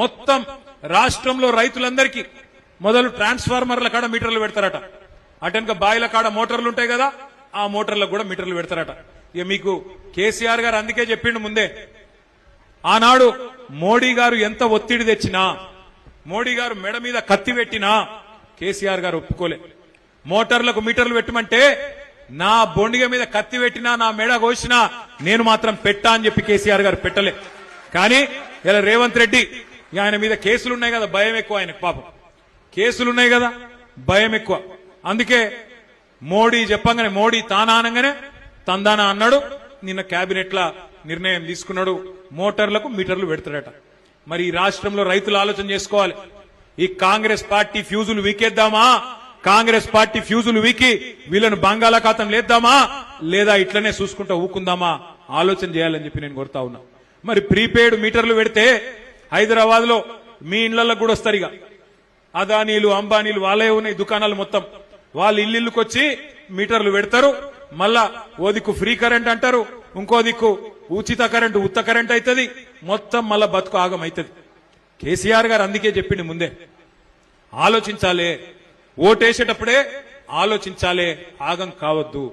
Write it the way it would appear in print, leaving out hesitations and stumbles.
మొత్తం రాష్ట్రంలో రైతులందరికీ మొదలు ట్రాన్స్ఫార్మర్ల కాడ మీటర్లు పెడతారట, అటెనక బాయిల కాడ మోటార్లు ఉంటాయి కదా, ఆ మోటార్లకు కూడా మీటర్లు పెడతారట. ఇక మీకు కేసీఆర్ గారు అందుకే చెప్పిండు ముందే, ఆనాడు మోడీ గారు ఎంత ఒత్తిడి తెచ్చినా, మోడీ గారు మెడ మీద కత్తి పెట్టినా కేసీఆర్ గారు ఒప్పుకోలే. మోటార్లకు మీటర్లు పెట్టమంటే నా బొండిగ మీద కత్తి పెట్టినా, నా మెడ కోసినా నేను మాత్రం పెట్టా అని చెప్పి కేసీఆర్ గారు పెట్టలే. కానీ ఇలా రేవంత్ రెడ్డి ఆయన మీద కేసులున్నాయి కదా, భయం ఎక్కువ ఆయనకు, పాపం కేసులున్నాయి కదా, భయం ఎక్కువ. అందుకే మోడీ చెప్పంగానే, మోడీ తానానంగానే తందానా అన్నాడు. నిన్న కేబినెట్ లా నిర్ణయం తీసుకున్నాడు, మోటార్లకు మీటర్లు పెడతాడట. మరి ఈ రాష్ట్రంలో రైతులు ఆలోచన చేసుకోవాలి, ఈ కాంగ్రెస్ పార్టీ ఫ్యూజులు వీకేద్దామా, కాంగ్రెస్ పార్టీ ఫ్యూజులు వీకి వీళ్ళను బంగాళాఖాతం లేద్దామా, లేదా ఇట్లనే చూసుకుంటా ఊకుందామా, ఆలోచన చేయాలని చెప్పి నేను కోరుతా ఉన్నా. మరి ప్రీపెయిడ్ మీటర్లు పెడితే హైదరాబాద్ లో మీ ఇళ్లకు కూడా వస్తారు. ఇక అదానీలు అంబానీలు వాళ్ళే ఉన్నాయి దుకాణాలు మొత్తం, వాళ్ళు ఇల్లుకి వచ్చి మీటర్లు పెడతారు. మళ్ళా ఓ దిక్కు ఫ్రీ కరెంట్ అంటారు, ఇంకో దిక్కు ఉచిత కరెంట్ ఉత్త కరెంట్ అవుతుంది, మొత్తం మళ్ళా బతుకు ఆగం అవుతుంది. కేసీఆర్ గారు అందుకే చెప్పిండు ముందే, ఆలోచించాలే, ఓటేసేటప్పుడే ఆలోచించాలే, ఆగం కావద్దు.